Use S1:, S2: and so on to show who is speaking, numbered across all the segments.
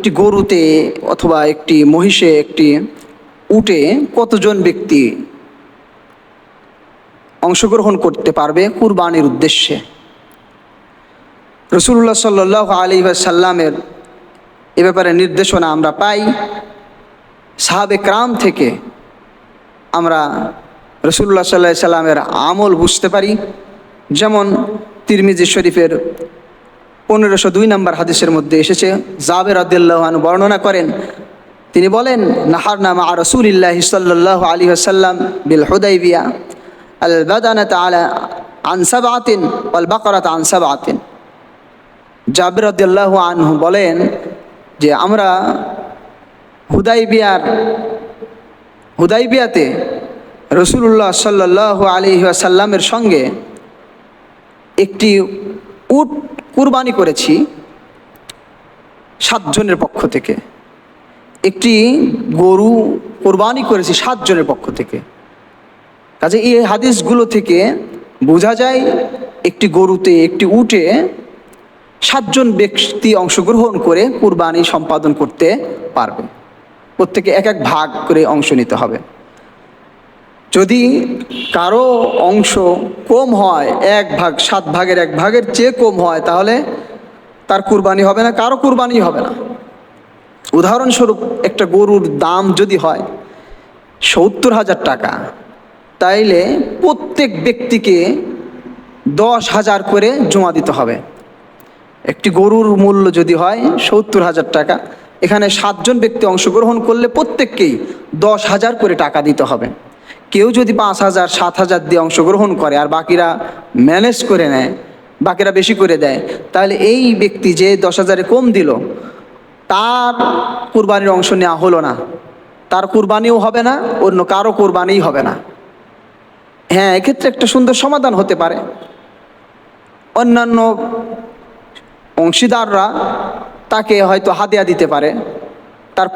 S1: একটি গরুতে অথবা একটি মহিষে, একটি উটে কতজন ব্যক্তি অংশগ্রহণ করতে পারবে কুরবানির উদ্দেশ্যে? রাসূলুল্লাহ সাল্লাল্লাহু আলাইহি ওয়াসাল্লামের এ ব্যাপারে নির্দেশনা আমরা পাই। সাহাবে কেরাম থেকে আমরা রাসূলুল্লাহ সাল্লাল্লাহু আলাইহি সাল্লামের আমল বুঝতে পারি। যেমন তিরমিজি শরীফের 1502 নম্বর হাদিসের মধ্যে এসেছে, জাবের রাদিয়াল্লাহু আনহু বর্ণনা করেন, তিনি বলেন, নাহারনা মা রাসূলিল্লাহি সাল্লাল্লাহু আলাইহি ওয়াসাল্লাম বিল হুদাইবিয়া আল বাদানাতা আলা আন সাবআতিন ওয়াল বাকারাতা আন সাবআতিন। জাবের রাদিয়াল্লাহু আনহু বলেন যে আমরা হুদাইবিয়াতে রাসূলুল্লাহ সাল্লাল্লাহু আলাইহি ওয়াসাল্লামের সঙ্গে একটি উট কুরবানি করেছি 7 জনের পক্ষ থেকে, একটি গরু কুরবানি করেছি 7 জনের পক্ষ থেকে। কাজে এই হাদিসগুলো থেকে বোঝা যায় একটি গরুতে, একটি উটে 7 জন ব্যক্তি অংশগ্রহণ করে কুরবানি সম্পাদন করতে পারবে। প্রত্যেকে এক এক ভাগ করে অংশ নিতে হবে। যদি কারো অংশ কম হয়, 1 ভাগ 7 ভাগের 1 ভাগের চেয়ে কম হয়, তাহলে তার কুরবানি হবে না, কারো কুরবানি হবে না। উদাহরণস্বরূপ একটা গরুর দাম যদি হয় 70,000 টাকা, তাইলে প্রত্যেক ব্যক্তিকে 10,000 করে জমা দিতে হবে। একটি গরুর মূল্য যদি হয় 70,000 টাকা, এখানে 7 জন ব্যক্তি অংশগ্রহণ করলে প্রত্যেককেই 10,000 করে টাকা দিতে হবে। কেউ যদি 5,000 7,000 দিয়ে অংশগ্রহণ করে আর বাকিরা ম্যানেজ করে নেয়, বাকিরা বেশি করে দেয়, তাহলে এই ব্যক্তি যে 10,000-এ কম দিল, তার কুরবানির অংশ নেওয়া হলো না, তার কুরবানিও হবে না, অন্য কারো কুরবানিই হবে না। হ্যাঁ, এক্ষেত্রে একটা সুন্দর সমাধান হতে পারে। অন্যান্য অংশীদাররা তাকে হয়তো হাদিয়া দিতে পারে, তার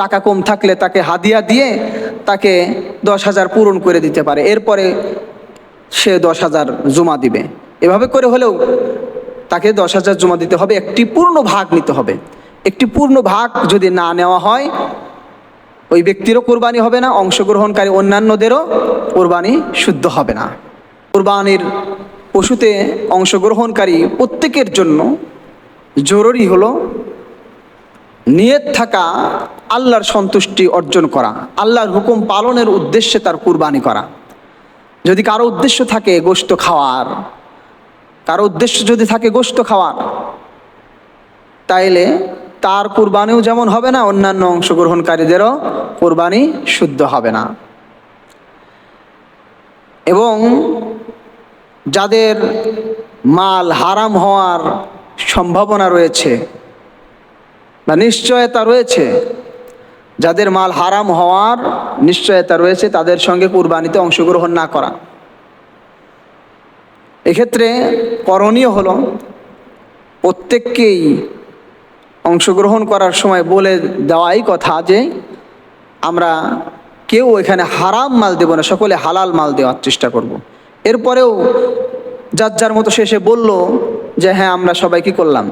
S1: টাকা কম থাকলে তাকে হাদিয়া দিয়ে তাকে 10,000 পূরণ করে দিতে পারে, এরপরে সে 10,000 জমা দিবে। এভাবে করে হলেও তাকে 10,000 জমা দিতে হবে, একটি পূর্ণ ভাগ নিতে হবে। একটি পূর্ণ ভাগ যদি না নেওয়া হয়, ওই ব্যক্তিরও কোরবানি হবে না, অংশগ্রহণকারী অন্যান্যদেরও কোরবানি শুদ্ধ হবে না। কোরবানির পশুতে অংশগ্রহণকারী প্রত্যেকের জন্য জরুরি হলো নিয়ত থাকা আল্লাহর সন্তুষ্টি অর্জন করা, আল্লাহর হুকুম পালনের উদ্দেশ্যে তার কুরবানি করা। যদি কারো উদ্দেশ্য থাকে গোশত খাওয়ার, তাইলে তার কুরবানিও যেমন হবে না, অন্যান্য অংশগ্রহণকারীদেরও কুরবানি শুদ্ধ হবে না। এবং যাদের মাল হারাম হওয়ার সম্ভাবনা রয়েছে বা নিশ্চয়তা রয়েছে, যাদের মাল হারাম হওয়ার নিশ্চয়তা রয়েছে, তাদের সঙ্গে কুরবানিতে অংশগ্রহণ না করা। এক্ষেত্রে করণীয় হলো প্রত্যেককেই অংশগ্রহণ করার সময় বলে দেওয়াই কথা যে আমরা কেউ এখানে হারাম মাল দেব না, সকলে হালাল মাল দেওয়ার চেষ্টা করব। এরপরেও যার যার মতো শেষে বলল যে হ্যাঁ আমরা সবাই কি করলাম,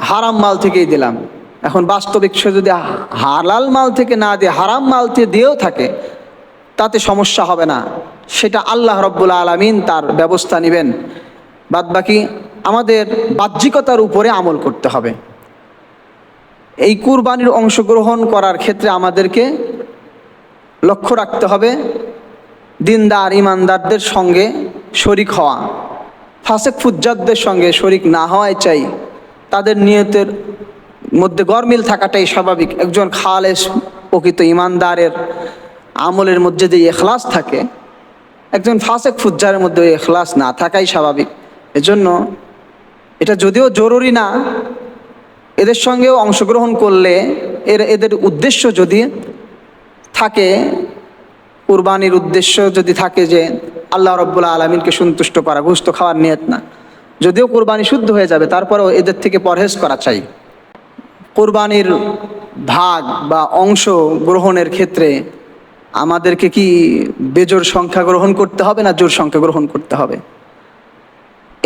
S1: হারাম মাল থেকেই দিলাম। এখন বাস্তবিক সে যদি হালাল মাল থেকে না দিয়ে হারাম মাল থেকে দিয়েও থাকে, তাতে সমস্যা হবে না, সেটা আল্লাহ রব্বুল আলামিন তার ব্যবস্থা নেবেন। বাদবাকি আমাদের বাহ্যিকতার উপরে আমল করতে হবে। এই কুরবানির অংশগ্রহণ করার ক্ষেত্রে আমাদেরকে লক্ষ্য রাখতে হবে দিনদার ইমানদারদের সঙ্গে শরিক হওয়া, ফাসেক ফুজ্জারদের সঙ্গে শরিক না হওয়াই চাই। তাদের নিয়তের মধ্যে গরমিল থাকাটাই স্বাভাবিক। একজন খালেস প্রকৃত ইমানদারের আমলের মধ্যে যে ইখলাস থাকে, একজন ফাসেক ফুজ্জারের মধ্যে ওই ইখলাস না থাকাই স্বাভাবিক। এজন্য এটা যদিও জরুরি না, এদের সঙ্গেও অংশগ্রহণ করলে এদের উদ্দেশ্য যদি থাকে, কুরবানির উদ্দেশ্য যদি থাকে যে আল্লাহ রব্বুল আলামিনকে সন্তুষ্ট করা, গোশত খাওয়ার নিয়ত না, যদিও কুরবানি শুদ্ধ হয়ে যাবে, তারপরেও এদের থেকে পরহেজ করা চাই। কুরবানির ভাগ বা অংশ গ্রহণের ক্ষেত্রে আমাদেরকে কি বেজোড় সংখ্যা গ্রহণ করতে হবে না জোড় সংখ্যা গ্রহণ করতে হবে?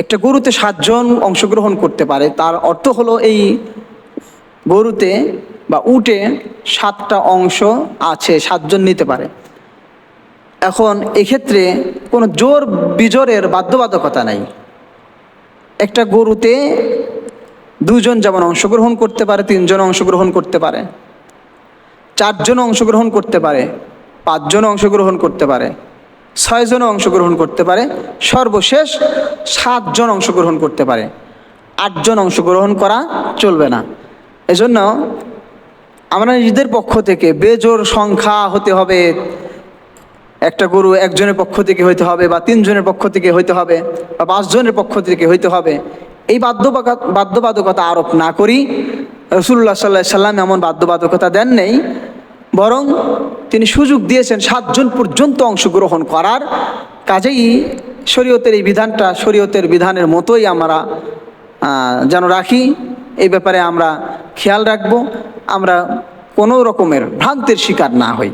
S1: একটা গরুতে 7 জন অংশগ্রহণ করতে পারে, তার অর্থ হলো এই গরুতে বা উটে 7টা অংশ আছে, 7জন নিতে পারে। এখন এক্ষেত্রে কোনো জোর বিজোরের বাধ্যবাধকতা নাই। একটা গরুতে 2জন যেমন অংশগ্রহণ করতে পারে, 3জন অংশগ্রহণ করতে পারে, 4জন অংশগ্রহণ করতে পারে, 5জন অংশগ্রহণ করতে পারে, 6জন অংশগ্রহণ করতে পারে, সর্বশেষ 7জন অংশগ্রহণ করতে পারে। 8জন অংশগ্রহণ করা চলবে না। এজন্য আমরা নিজেদের পক্ষ থেকে বেজোর সংখ্যা হতে হবে, একটা গরু একজনের পক্ষ থেকে হইতে হবে, বা 3জনের পক্ষ থেকে হইতে হবে, বা 5জনের পক্ষ থেকে হইতে হবে, এই বাধ্যবাধকতা আরোপ না করি। রাসূলুল্লাহ সাল্লাল্লাহু আলাইহি সাল্লাম এমন বাধ্যবাধকতা দেন নেই, বরং তিনি সুযোগ দিয়েছেন 7জন পর্যন্ত অংশগ্রহণ করার। কাজেই শরীয়তের এই বিধানটা শরীয়তের বিধানের মতোই আমরা যেন রাখি, এই ব্যাপারে আমরা খেয়াল রাখব, আমরা কোনো রকমের ভ্রান্তির শিকার না হই।